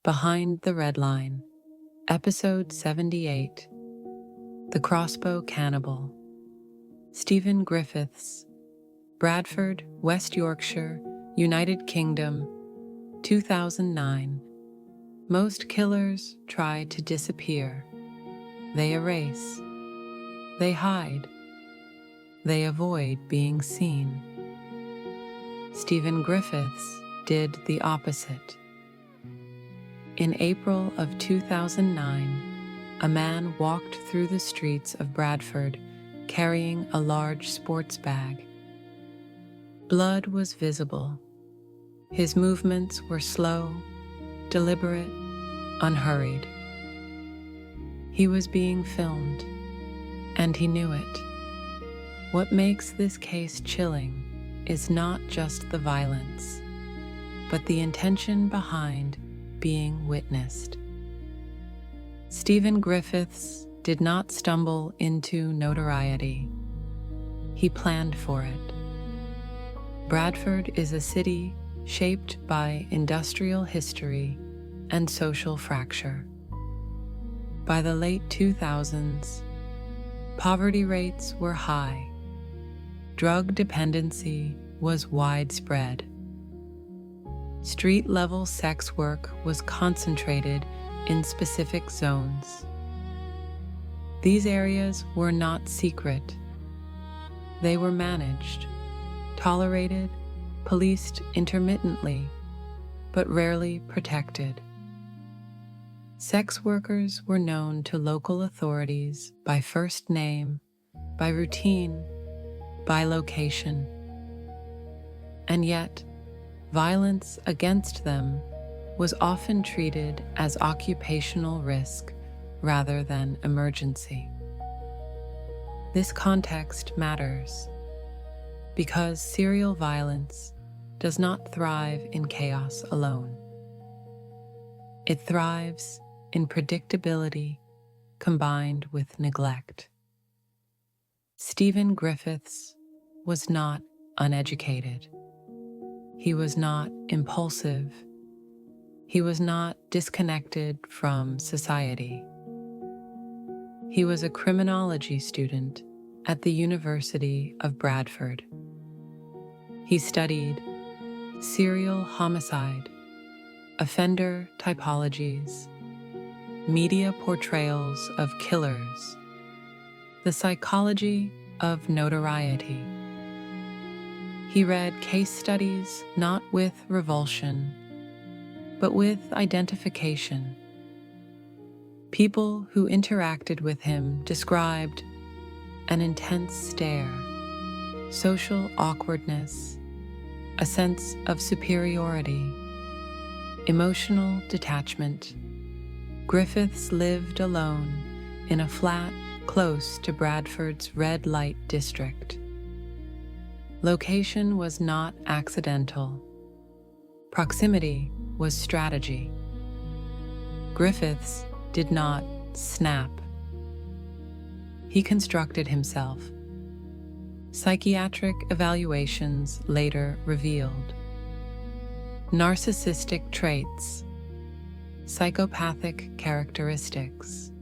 Behind the RedLine, Episode 78, The Crossbow Cannibal. Stephen Griffiths, Bradford, West Yorkshire, United Kingdom, 2009. Most killers try to disappear. They erase. They hide. They avoid being seen. Stephen Griffiths did the opposite. In April of 2009, a man walked through the streets of Bradford carrying a large sports bag. Blood was visible. His movements were slow, deliberate, unhurried. He was being filmed, and he knew it. What makes this case chilling is not just the violence, but the intention behind being witnessed. Stephen Griffiths did not stumble into notoriety. He planned for it. Bradford is a city shaped by industrial history and social fracture. By the late 2000s, poverty rates were high. Drug dependency was widespread. Street-level sex work was concentrated in specific zones. These areas were not secret. They were managed, tolerated, policed intermittently, but rarely protected. Sex workers were known to local authorities by first name, by routine, by location. And yet, violence against them was often treated as occupational risk rather than emergency. This context matters because serial violence does not thrive in chaos alone. It thrives in predictability combined with neglect. Stephen Griffiths was not uneducated. He was not impulsive. He was not disconnected from society. He was a criminology student at the University of Bradford. He studied serial homicide, offender typologies, media portrayals of killers, the psychology of notoriety. He read case studies not with revulsion, but with identification. People who interacted with him described an intense stare, social awkwardness, a sense of superiority, emotional detachment. Griffiths lived alone in a flat close to Bradford's red light district. Location was not accidental. Proximity was strategy. Griffiths did not snap. He constructed himself. Psychiatric evaluations later revealed narcissistic traits, psychopathic characteristics,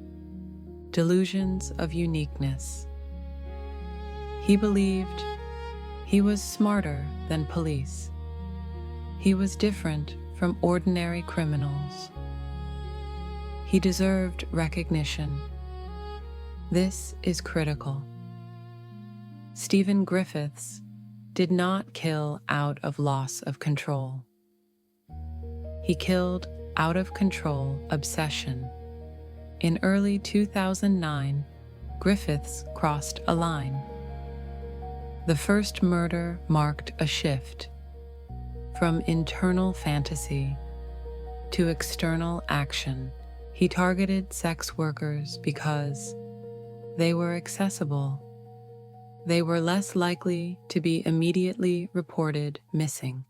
delusions of uniqueness. He believed he was smarter than police. He was different from ordinary criminals. He deserved recognition. This is critical. Stephen Griffiths did not kill out of loss of control. He killed out of control obsession. In early 2009, Griffiths crossed a line. The first murder marked a shift from internal fantasy to external action. He targeted sex workers because they were accessible. They were less likely to be immediately reported missing.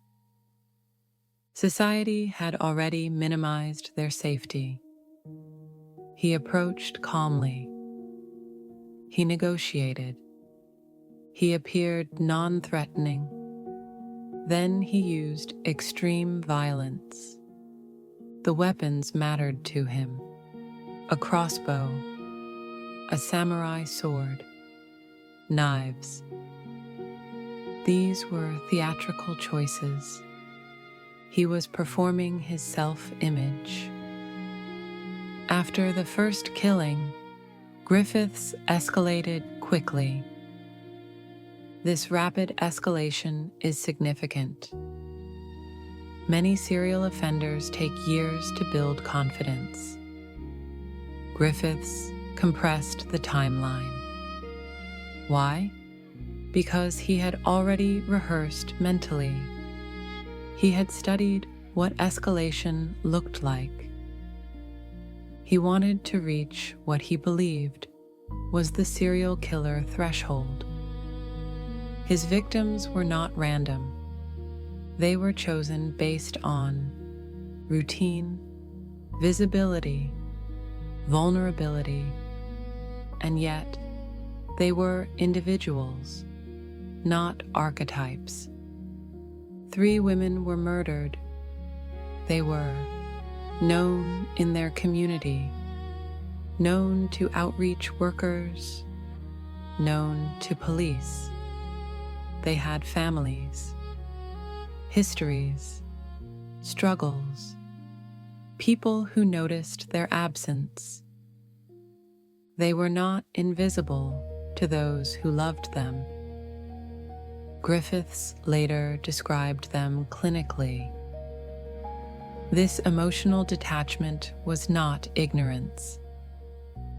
Society had already minimized their safety. He approached calmly. He negotiated. He appeared non-threatening. Then he used extreme violence. the weapons mattered to him: a crossbow, a samurai sword, knives. These were theatrical choices. He was performing his self-image. After the first killing, Griffiths escalated quickly. This rapid escalation is significant. Many serial offenders take years to build confidence. Griffiths compressed the timeline. Why? Because he had already rehearsed mentally. He had studied what escalation looked like. He wanted to reach what he believed was the serial killer threshold. His victims were not random. They were chosen based on routine, visibility, vulnerability, and yet they were individuals, not archetypes. 3 women were murdered. They were known in their community, known to outreach workers, known to police. They had families, histories, struggles, people who noticed their absence. They were not invisible to those who loved them. Griffiths later described them clinically. This emotional detachment was not ignorance.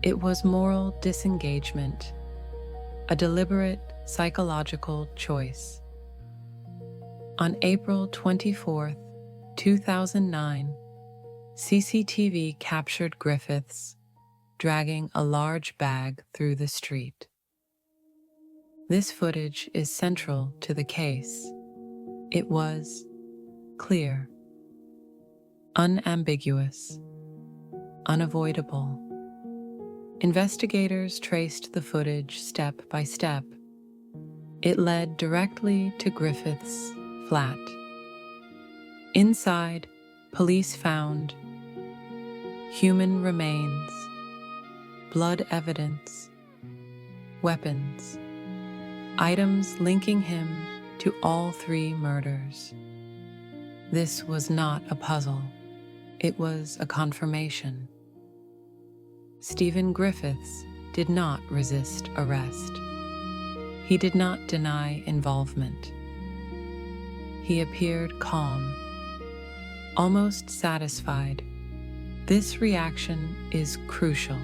It was moral disengagement, a deliberate psychological choice. On April 24, 2009, CCTV captured Griffiths dragging a large bag through the street. This footage is central to the case. It was clear, unambiguous, unavoidable. Investigators traced the footage step by step. It led directly to Griffiths' flat. Inside, police found human remains, blood evidence, weapons, items linking him to all 3 murders. This was not a puzzle. It was a confirmation. Stephen Griffiths did not resist arrest. He did not deny involvement. He appeared calm, almost satisfied. This reaction is crucial.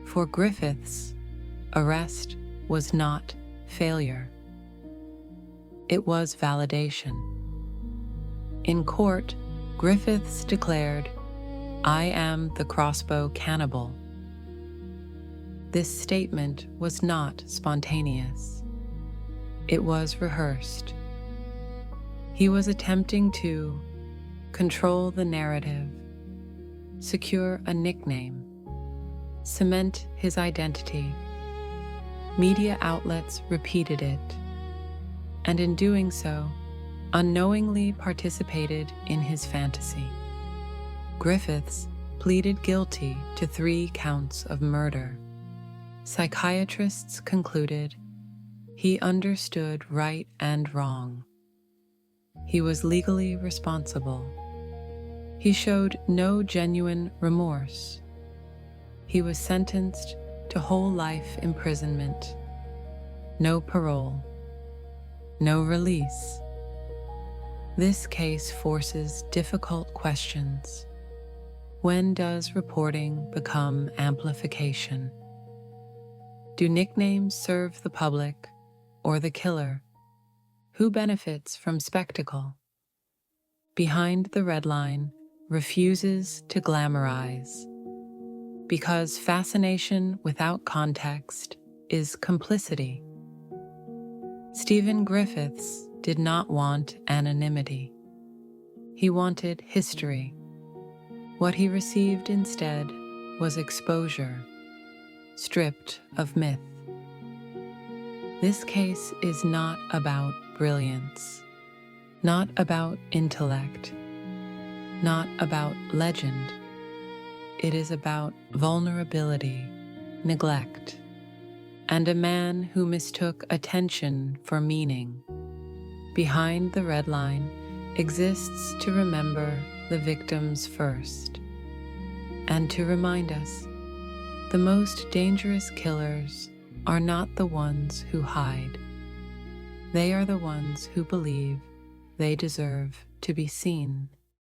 For Griffiths, arrest was not failure. It was validation. In court, Griffiths declared, "I am the Crossbow Cannibal." This statement was not spontaneous. It was rehearsed. He was attempting to control the narrative, secure a nickname, cement his identity. Media outlets repeated it, and in doing so, unknowingly participated in his fantasy. Griffiths pleaded guilty to 3 counts of murder. Psychiatrists concluded he understood right and wrong. He was legally responsible. He showed no genuine remorse. He was sentenced to whole life imprisonment, no parole, no release. This case forces difficult questions. When does reporting become amplification? Do nicknames serve the public or the killer? Who benefits from spectacle? Behind the RedLine refuses to glamorize, because fascination without context is complicity. Stephen Griffiths did not want anonymity. He wanted history. What he received instead was exposure, stripped of myth. This case is not about brilliance, not about intellect. not about legend. It is about vulnerability, neglect, and a man who mistook attention for meaning. Behind the Red Line exists to remember the victims first, and to remind us the most dangerous killers are not the ones who hide. They are the ones who believe they deserve to be seen.